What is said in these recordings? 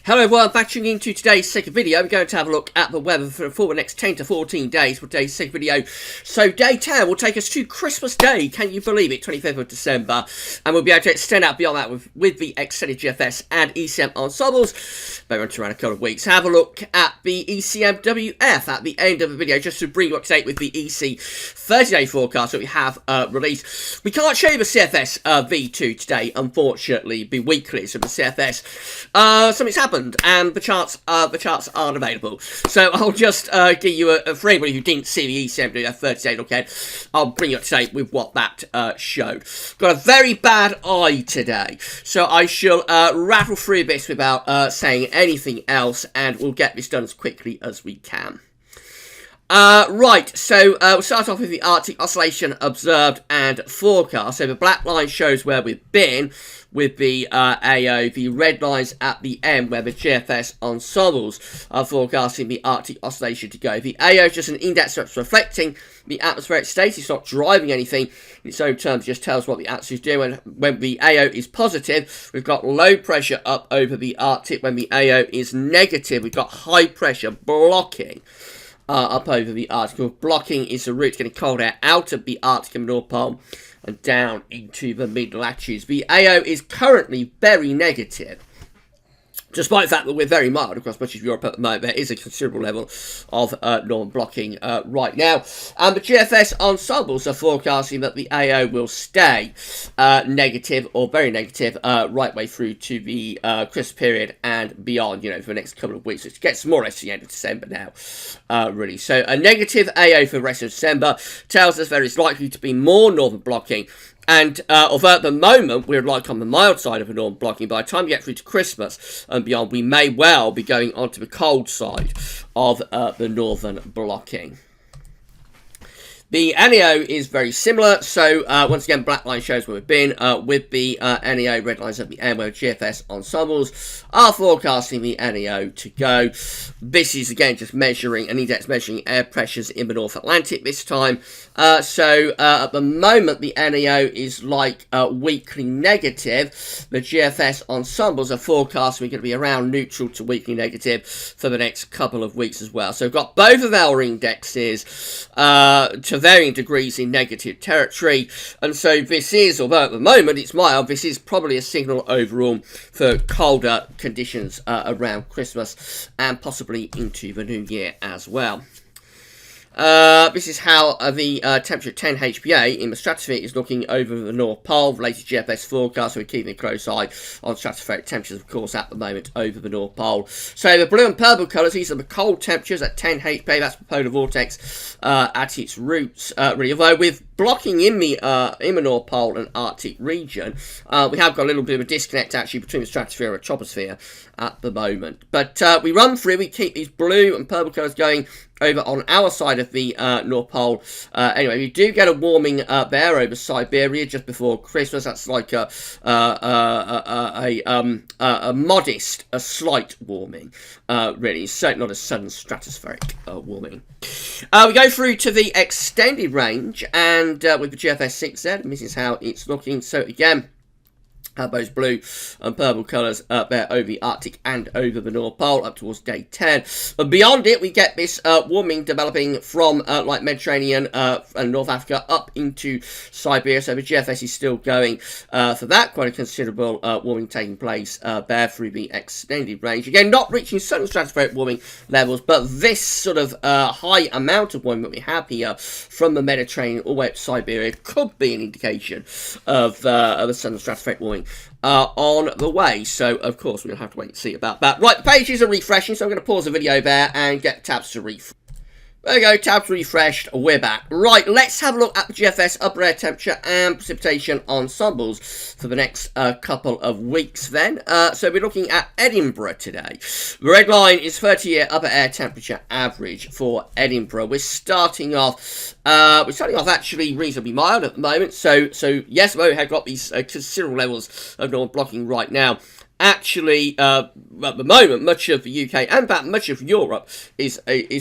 Hello everyone, back tuning into today's second video. We're going to have a look at the weather for the next 10 to 14 days for today's second video. So day 10 will take us to Christmas Day, can you believe it, 25th of December. And we'll be able to extend out beyond that with the extended GFS and ECM ensembles. But we're on to around a couple of weeks. Have a look at the ECMWF at the end of the video, just to bring you up to date with the EC 30-day forecast that we have released. We can't show you the CFS V2 today, unfortunately, the weeklies of the CFS. Something's happened. And the charts aren't available. So I'll just give you for anybody who didn't see the ECM 30-day look ahead, I'll bring you up to date with what that showed. Got a very bad eye today, so I shall rattle through this without saying anything else, and we'll get this done as quickly as we can. Right, so we'll start off with the Arctic Oscillation observed and forecast. So the black line shows where we've been with the AO, the red lines at the end where the GFS ensembles are forecasting the Arctic Oscillation to go. The AO is just an index that's reflecting the atmospheric state. It's not driving anything in its own terms, it just tells what the atmosphere is doing. When the AO is positive, we've got low pressure up over the Arctic. When the AO is negative, we've got high pressure blocking up over the Arctic. Blocking is the route getting cold air out of the Arctic and North Pole and down into the mid-latitudes. The AO is currently very negative, despite the fact that we're very mild across much of Europe at the moment. There is a considerable level of northern blocking right now. And the GFS ensembles are forecasting that the AO will stay negative or very negative right way through to the Christmas period and beyond, for the next couple of weeks, which gets more or less to the end of December now, really. So a negative AO for the rest of December tells us there is likely to be more northern blocking. And although at the moment we're like on the mild side of a northern blocking, by the time we get through to Christmas and beyond, we may well be going onto the cold side of the northern blocking. The NEO is very similar, so once again, black line shows where we've been with the NEO, red lines at the end where GFS ensembles are forecasting the NEO to go. This is again just measuring an index measuring air pressures in the North Atlantic this time. So at the moment, the NEO is like weakly negative. The GFS ensembles are forecasting we're going to be around neutral to weakly negative for the next couple of weeks as well. So we've got both of our indexes to varying degrees in negative territory, and so this is, although at the moment it's mild, this is probably a signal overall for colder conditions around Christmas and possibly into the new year as well. This is how the temperature at 10 HPA in the stratosphere is looking over the North Pole. The latest GFS forecast, so we're keeping a close eye on stratospheric temperatures, of course, at the moment over the North Pole. So the blue and purple colours, these are the cold temperatures at 10 HPA. That's the polar vortex at its roots, really. Although with blocking in the North Pole and Arctic region, we have got a little bit of a disconnect actually between the stratosphere and troposphere at the moment. But we run through, we keep these blue and purple colours going over on our side of the North Pole. Anyway, we do get a warming there over Siberia just before Christmas. That's like a modest, a slight warming, really. Certainly not a sudden stratospheric warming. We go through to the extended range, and with the GFS 6Z, and this is how it's looking. So again, those blue and purple colours there over the Arctic and over the North Pole up towards day 10. But beyond it, we get this warming developing from like Mediterranean and North Africa up into Siberia. So the GFS is still going for that. Quite a considerable warming taking place there through the extended range. Again, not reaching certain stratospheric warming levels, but this sort of high amount of warming that we have here from the Mediterranean all the way up to Siberia could be an indication of the sudden stratospheric warming on the way. So of course we'll have to wait and see about that. Right, the pages are refreshing, so I'm going to pause the video there and get tabs to refresh. There we go, tabs refreshed, we're back. Right, let's have a look at the GFS upper air temperature and precipitation ensembles for the next couple of weeks then. So we're looking at Edinburgh today. The red line is 30-year upper air temperature average for Edinburgh. We're starting off actually reasonably mild at the moment. So yes, we have got these considerable levels of northern blocking right now. Actually, at the moment, much of the UK and about much of Europe is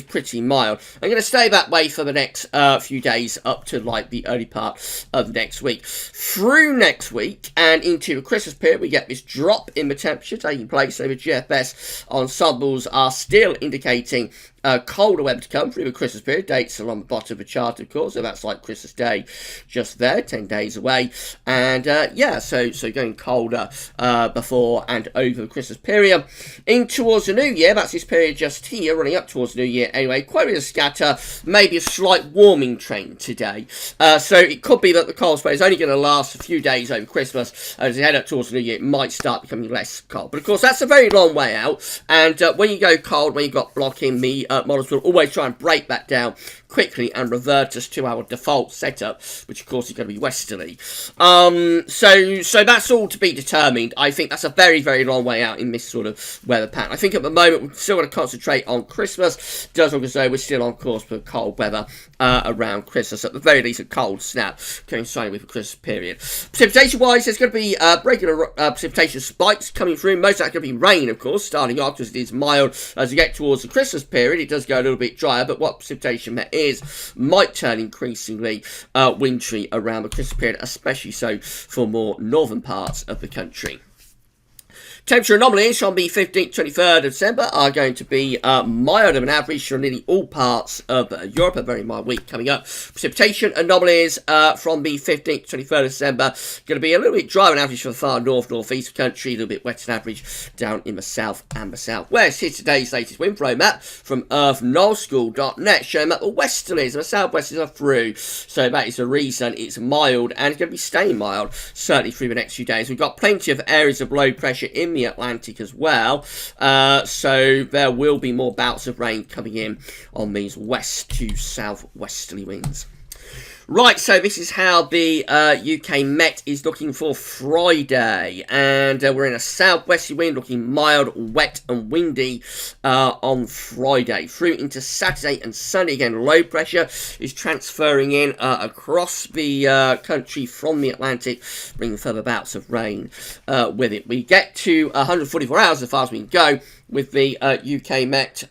pretty mild. I'm going to stay that way for the next few days up to like the early part of next week. Through next week and into the Christmas period, we get this drop in the temperature taking place. So the GFS ensembles are still indicating colder weather to come through the Christmas period. Dates are on the bottom of the chart, of course, so that's like Christmas Day just there, 10 days away. And yeah, so going colder before and over the Christmas period. In towards the new year, that's this period just here, running up towards the new year anyway. Quite a bit of scatter, maybe a slight warming trend today. So it cold be that the cold spell is only going to last a few days over Christmas. As we head up towards the new year, it might start becoming less cold. But of course, that's a very long way out. And when you go cold, when you've got blocking, the models will always try and break that down quickly and revert us to our default setup, which of course is going to be westerly. So that's all to be determined. I think that's a very, very long way out in this sort of weather pattern. I think at the moment we're still going to concentrate on Christmas. It does look as though we're still on course for cold weather around Christmas. At the very least, a cold snap coinciding with the Christmas period. Precipitation-wise, there's going to be regular precipitation spikes coming through. Most of that's going to be rain, of course, starting off because it is mild. As we get towards the Christmas period, it does go a little bit drier, but what precipitation there is might turn increasingly wintry around the Christmas period, especially so for more northern parts of the country. Temperature anomalies on the 15th, 23rd of December are going to be milder than average for nearly all parts of Europe. A very mild week coming up. Precipitation anomalies from the 15th, 23rd of December going to be a little bit drier than average for the far north, northeast of the country. A little bit wetter than average down in the south and the southwest. Here's today's latest wind flow map from earthnullschool.net showing that the westerlies and the southwesterlies are through. So that is the reason it's mild and it's going to be staying mild certainly through the next few days. We've got plenty of areas of low pressure in the Atlantic as well, so there will be more bouts of rain coming in on these west to southwesterly winds. Right, so this is how the UK Met is looking for Friday, and we're in a southwesterly wind, looking mild, wet and windy on Friday. Through into Saturday and Sunday, again, low pressure is transferring in across the country from the Atlantic, bringing further bouts of rain with it. We get to 144 hours as far as we can go with the UK Met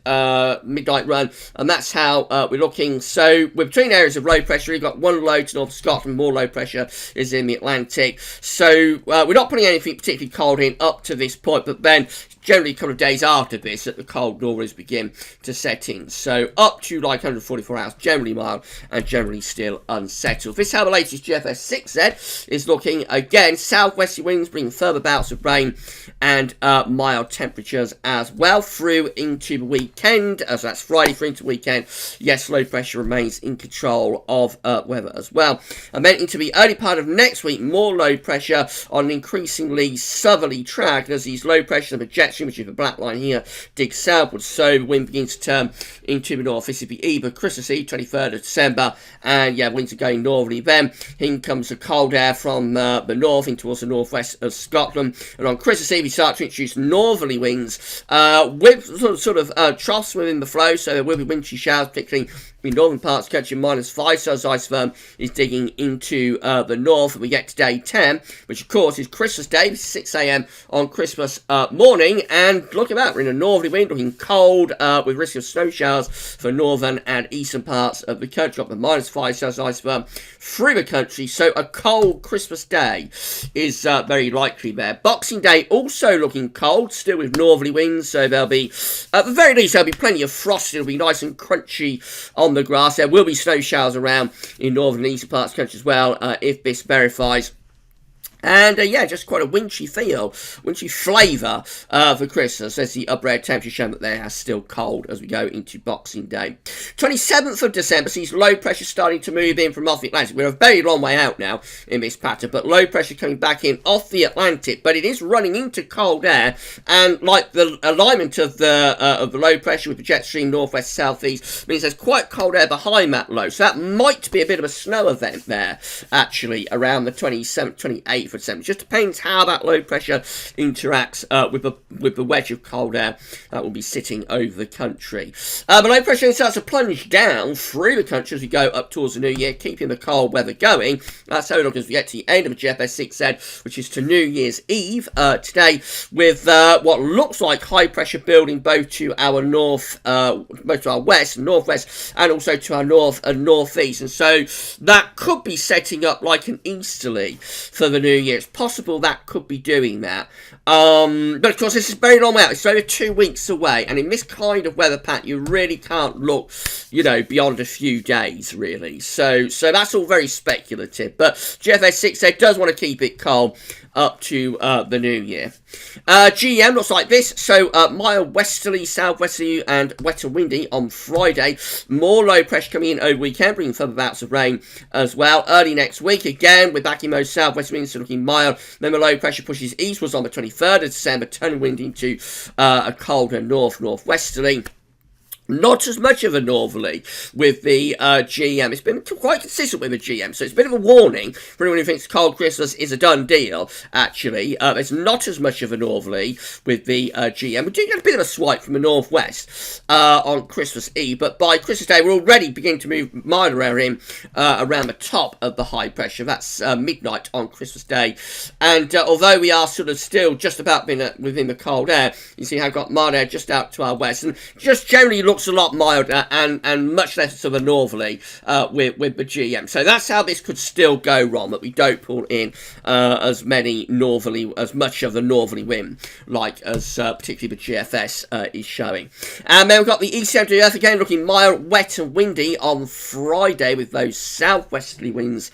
midnight run, and that's how we're looking. So we're between areas of low pressure. We've got one low to North Scotland, more low pressure is in the Atlantic. So we're not putting anything particularly cold in up to this point, but then generally a couple of days after this that the cold northers begin to set in. So up to like 144 hours, generally mild and generally still unsettled. This is how the latest GFS 6Z is looking. Again, southwesterly winds bringing further bouts of rain and mild temperatures as well through into the weekend. So that's Friday through into the weekend. Yes, low pressure remains in control of weather as well. And then into the early part of next week, more low pressure on an increasingly southerly track as these low pressure and the jet stream, which is the black line here, dig southwards. So the wind begins to turn into the north. This is the eve of Christmas Eve, 23rd of December. And yeah, winds are going northerly then. In comes the cold air from the north in towards the northwest of Scotland. And on Christmas Eve, we start to introduce northerly winds with sort of troughs within the flow. So there will be wintry showers, particularly in northern parts of the country, -5, so ice firm is digging into the north. And we get to day 10, which of course is Christmas Day, 6 a.m. on Christmas morning. And look at that, we're in a northerly wind, looking cold with risk of snow showers for northern and eastern parts of the country, up to -5 Celsius ice firm through the country. So a cold Christmas Day is very likely there. Boxing Day also looking cold, still with northerly winds, so there'll be, at the very least, there'll be plenty of frost. It'll be nice and crunchy on the grass. There will be snow showers around in northern and eastern parts of the country as well, if this verifies. And yeah, just quite a wintry feel, wintry flavour for Christmas. There's the upper air temperature showing that they are still cold as we go into Boxing Day. 27th of December sees low pressure starting to move in from off the Atlantic. We're a very long way out now in this pattern, but low pressure coming back in off the Atlantic, but it is running into cold air, and like the alignment of the low pressure with the jet stream northwest southeast means there's quite cold air behind that low. So that might be a bit of a snow event there, actually, around the 27th, 28th for December. It just depends how that low pressure interacts with the wedge of cold air that will be sitting over the country. The low pressure starts to plunge down through the country as we go up towards the new year, keeping the cold weather going. That's how long as we get to the end of the GFS 6Z, which is to New Year's Eve today, with what looks like high pressure building both to our north, both to our west, northwest, and also to our north and northeast. And so that could be setting up like an easterly for the new year. It's possible that could be doing that. But of course, this is very long out. It's over 2 weeks away, and in this kind of weather pattern, you really can't look, you know, beyond a few days, really. So that's all very speculative. But GFS 6 does want to keep it cold up to the new year. GM looks like this. So mild westerly, southwesterly, and wetter windy on Friday. More low pressure coming in over weekend, bringing further bouts of rain as well. Early next week, again, we're back in most southwest winds, so looking mild. Then the low pressure pushes eastwards on the 23rd of December, turning wind into a colder northwesterly. Not as much of a northerly with the GM. It's been quite consistent with the GM, so it's a bit of a warning for anyone who thinks cold Christmas is a done deal, actually. It's not as much of a northerly with the GM. We do get a bit of a swipe from the northwest on Christmas Eve, but by Christmas Day, we're already beginning to move milder air in around the top of the high pressure. That's midnight on Christmas Day. And although we are sort of still just about within the cold air, you see how I've got mild air just out to our west, and just generally looks a lot milder and much less of a northerly with the GM. So that's how this could still go wrong, that we don't pull in as much of the northerly wind, like as particularly the GFS is showing. And then we've got the ECM to the earth again, looking mild, wet and windy on Friday with those southwesterly winds.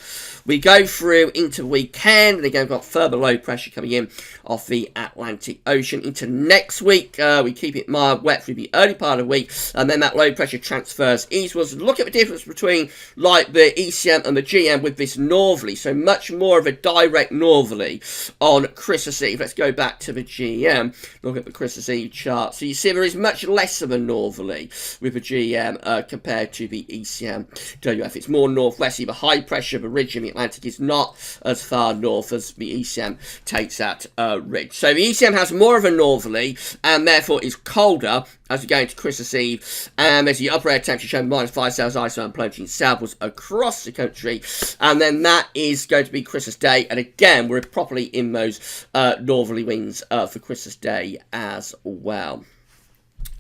We go through into the weekend, and again, we've got further low pressure coming in off the Atlantic Ocean. Into next week, we keep it mild, wet through the early part of the week, and then that low pressure transfers eastwards. Look at the difference between, like, the ECM and the GM with this northerly, so much more of a direct northerly on Christmas Eve. Let's go back to the GM, look at the Christmas Eve chart. So you see there is much less of a northerly with the GM compared to the ECM WF. It's more northwesterly. The high pressure of the ridge in the Atlantic is not as far north as the ECM takes that ridge. So the ECM has more of a northerly and therefore is colder as we go into Christmas Eve. And there's the upper air temperature showing -5 Celsius ice and plunging southwards across the country. And then that is going to be Christmas Day. And again, we're properly in those northerly winds for Christmas Day as well.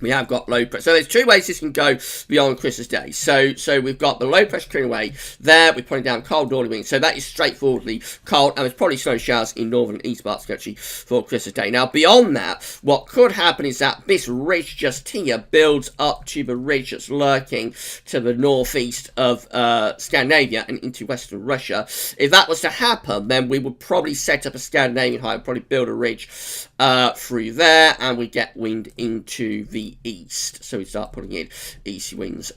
We have got low pressure. So there's two ways this can go beyond Christmas Day. So we've got the low pressure clearing away there. We're putting down cold northerly winds. So that is straightforwardly cold. And there's probably snow showers in northern and east parts of the country for Christmas Day. Now, beyond that, what could happen is that this ridge just here builds up to the ridge that's lurking to the northeast of Scandinavia and into western Russia. If that was to happen, then we would probably set up a Scandinavian high, probably build a ridge through there, and we get wind into the east, so we start putting in easy winds.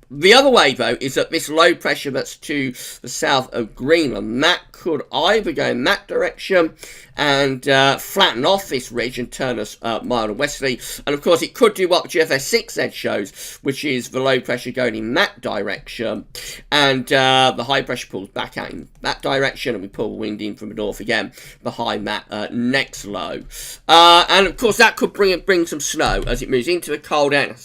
The other way, though, is that this low pressure that's to the south of Greenland, that could either go in that direction and flatten off this ridge and turn us mild and westerly. And, of course, it could do what GFS 6Z shows, which is the low pressure going in that direction. And the high pressure pulls back out in that direction, and we pull the wind in from the north again behind that next low. And, of course, that could bring some snow as it moves into the cold air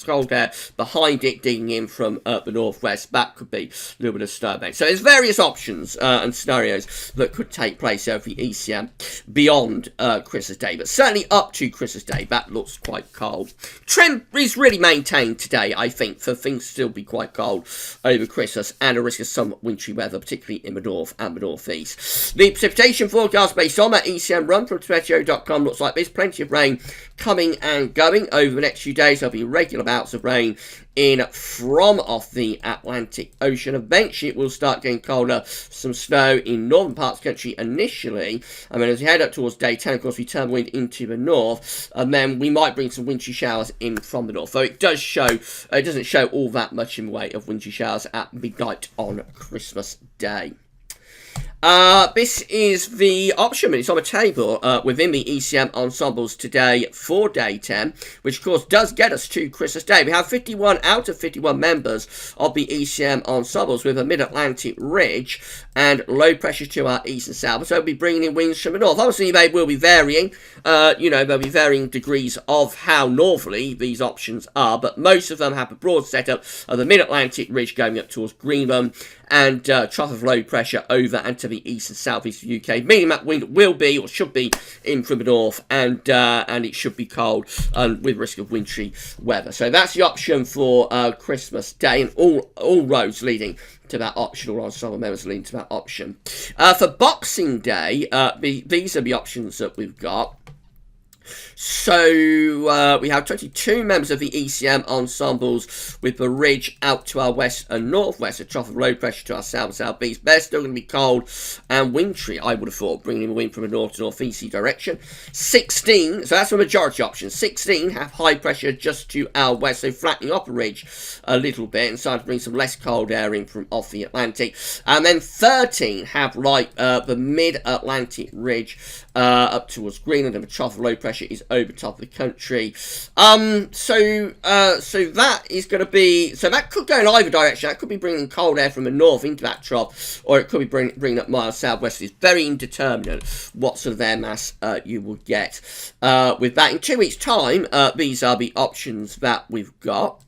behind it, digging in from the northwest. That could be a little bit of snow event. So there's various options and scenarios that could take place over the ECM beyond Christmas Day, but certainly up to Christmas Day, that looks quite cold. Trend is really maintained today, I think, for things to still be quite cold over Christmas and a risk of some wintry weather, particularly in the north and the northeast. The precipitation forecast based on that ECM run from meteo.com looks like there's plenty of rain coming and going over the next few days. There'll be regular bouts of rain in from off the Atlantic Ocean. Eventually it will start getting colder, some snow in northern parts of the country initially, and then as we head up towards day 10, of course, we turn the wind into the north, and then we might bring some wintry showers in from the north, though it does show, it doesn't show all that much in the way of wintry showers at midnight on Christmas Day. This is the option. It's on the table within the ECM ensembles today for day 10, which of course does get us to Christmas Day. We have 51 out of 51 members of the ECM ensembles with a mid-Atlantic ridge and low pressure to our east and south. So we'll be bringing in winds from the north. Obviously, they will be varying. There'll be varying degrees of how northerly these options are, but most of them have a broad setup of the mid-Atlantic ridge going up towards Greenland and trough of low pressure over and to the east and southeast of the UK, meaning that wind will be or should be in from the north, and it should be cold with risk of wintry weather. So that's the option for Christmas Day, and all roads leading to that option, or ensemble members leading to that option. For Boxing Day, these are the options that we've got. So we have 22 members of the ECM ensembles with the ridge out to our west and northwest, a trough of low pressure to our south and southeast. They're still going to be cold and wintry, I would have thought, bringing in wind from a north to northeast direction. 16, so that's the majority option. 16 have high pressure just to our west, so flattening off the ridge a little bit and starting to bring some less cold air in from off the Atlantic. And then 13 have the mid-Atlantic ridge up towards Greenland, and the trough of low pressure is over top of the country. So that is going to be, so that could go in either direction. That could be bringing cold air from the north into that trough, or it could be bringing up miles southwest. It's very indeterminate what sort of air mass you will get with that. In 2 weeks' time, these are the options that we've got.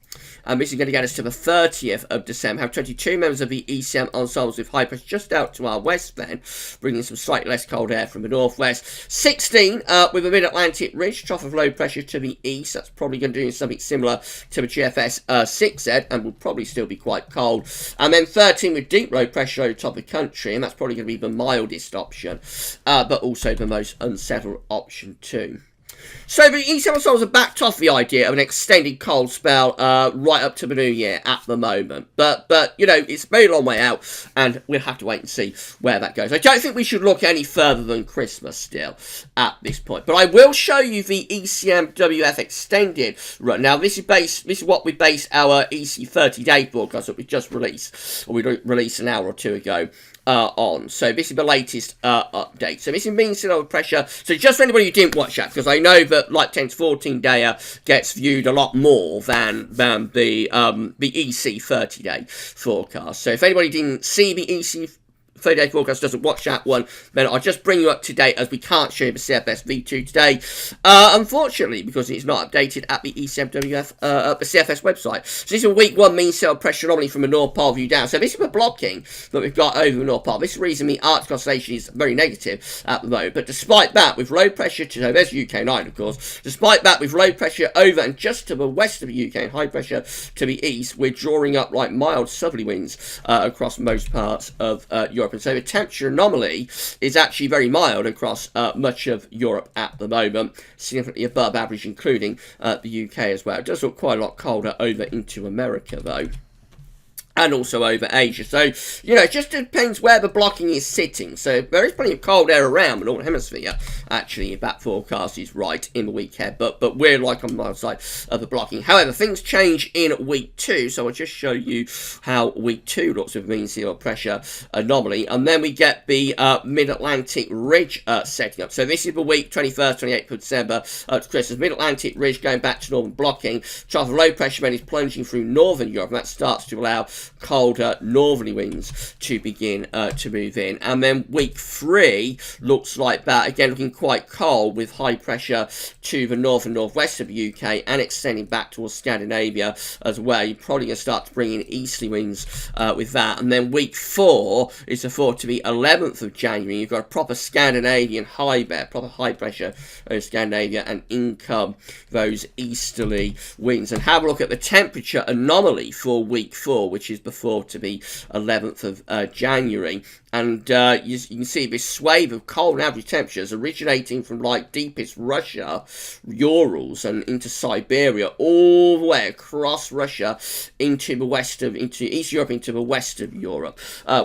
And this is going to get us to the 30th of December. Have 22 members of the ECM ensembles with high pressure just out to our west then, bringing some slightly less cold air from the northwest. 16 with a mid-Atlantic ridge, trough of low pressure to the east. That's probably going to do something similar to the GFS 6Z, and will probably still be quite cold. And then 13 with deep low pressure over top of the country, and that's probably going to be the mildest option, but also the most unsettled option too. So the ECM ensembles have backed off the idea of an extended cold spell right up to the new year at the moment. But it's a very long way out, and we'll have to wait and see where that goes. I don't think we should look any further than Christmas still at this point. But I will show you the ECMWF extended run. Now, this is what we base our EC 30-day broadcast that we just released, or we released an hour or two ago. On. So this is the latest update. So this is mean sea level pressure. So just for anybody who didn't watch that, because I know that like 10 to 14 day gets viewed a lot more than the EC 30-day forecast. So if anybody didn't see the EC 30-day forecast, doesn't watch that one, then I'll just bring you up to date, as we can't show you the CFS V2 today, unfortunately, because it's not updated at the ECMWF, the CFS website. So this is a week 1 mean sea level pressure anomaly from the North Pole view down. So this is the blocking that we've got over the North Pole. This is the reason the Arctic oscillation is very negative at the moment. But despite that, with low pressure to, so there's UK 9, of course. Despite that, with low pressure over and just to the west of the UK and high pressure to the east, we're drawing up like mild southerly winds across most parts of Europe. And so the temperature anomaly is actually very mild across much of Europe at the moment, significantly above average, including the UK as well. It does look quite a lot colder over into America, though, and also over Asia. So, it just depends where the blocking is sitting. So there is plenty of cold air around the Northern Hemisphere, actually, if that forecast is right in the week ahead. But we're like on the mild side of the blocking. However, things change in week 2. So I'll just show you how week 2 looks with mean sea level pressure anomaly. And then we get the mid-Atlantic ridge setting up. So this is the week 21st, 28th of December to Christmas. Mid-Atlantic ridge going back to northern blocking. Trough of low pressure then is plunging through northern Europe. And that starts to allow colder northerly winds to begin to move in. And then week 3 looks like that, again looking quite cold, with high pressure to the north and northwest of the UK and extending back towards Scandinavia as well. You're probably going to start to bring in easterly winds with that. And then week 4 is the 4th to the 11th of January. You've got a proper Scandinavian high there, proper high pressure over Scandinavia, and in come those easterly winds. And have a look at the temperature anomaly for week 4, which is before to the 11th of January. And you can see this swathe of cold average temperatures originating from like deepest Russia, Urals, and into Siberia, all the way across Russia into East Europe, into the west of Europe,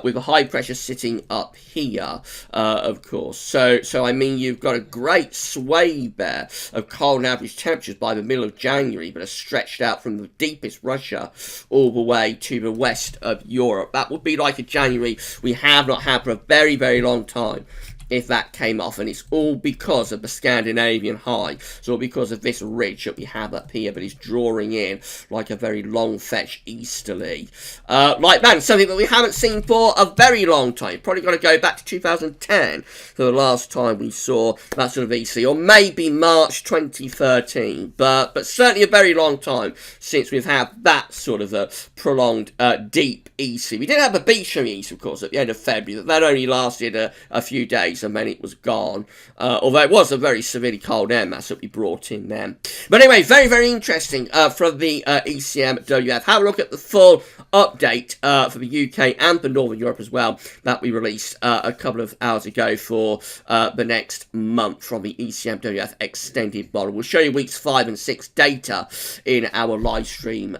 with a high pressure sitting up here, of course. So I mean, you've got a great swathe there of cold average temperatures by the middle of January, but are stretched out from the deepest Russia all the way to the west of Europe. That would be like a January we have not not have for a very, very long time if that came off, and it's all because of the Scandinavian high. It's all because of this ridge that we have up here, but it's drawing in like a very long fetch easterly. Like that, something that we haven't seen for a very long time. Probably got to go back to 2010 for the last time we saw that sort of EC, or maybe March 2013, but certainly a very long time since we've had that sort of a prolonged deep EC. We did have a Beecham EC, of course, at the end of February, but that only lasted a few days, and then it was gone. Although it was a very severely cold air mass that we brought in then. But anyway, very, very interesting from the ECMWF. Have a look at the full update for the UK and for Northern Europe as well that we released a couple of hours ago for the next month from the ECMWF extended model. We'll show you weeks 5 and 6 data in our live stream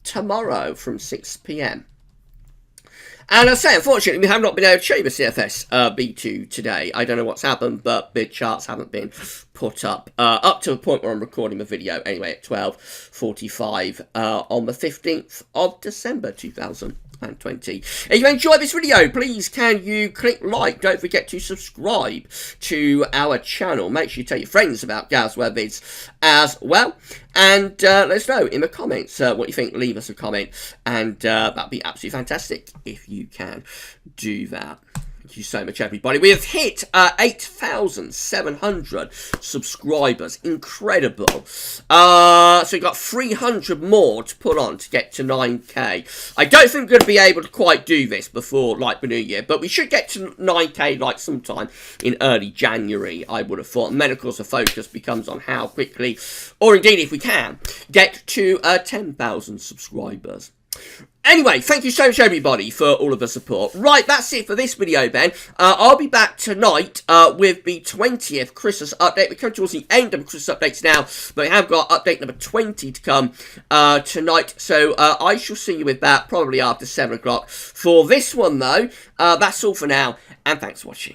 tomorrow from 6 p.m. And I say, unfortunately, we have not been able to show you the CFS B2 today. I don't know what's happened, but the charts haven't been put up to the point where I'm recording the video anyway at 12:45 on the 15th of December 2020. If you enjoyed this video, please can you click like. Don't forget to subscribe to our channel. Make sure you tell your friends about GavsWeatherVids as well. And let us know in the comments what you think. Leave us a comment, and that'd be absolutely fantastic if you can do that. Thank you so much, everybody. We have hit 8,700 subscribers. Incredible. So we've got 300 more to put on to get to 9k. I don't think we're going to be able to quite do this before, like, the new year, but we should get to 9k, like, sometime in early January, I would have thought. And then, of course, the focus becomes on how quickly, or indeed if we can, get to 10,000 subscribers. Anyway, thank you so much, everybody, for all of the support. Right, that's it for this video, then. I'll be back tonight with the 20th Christmas update. We're coming towards the end of the Christmas updates now, but we have got update number 20 to come tonight. So I shall see you with that probably after 7 o'clock. For this one, though, that's all for now, and thanks for watching.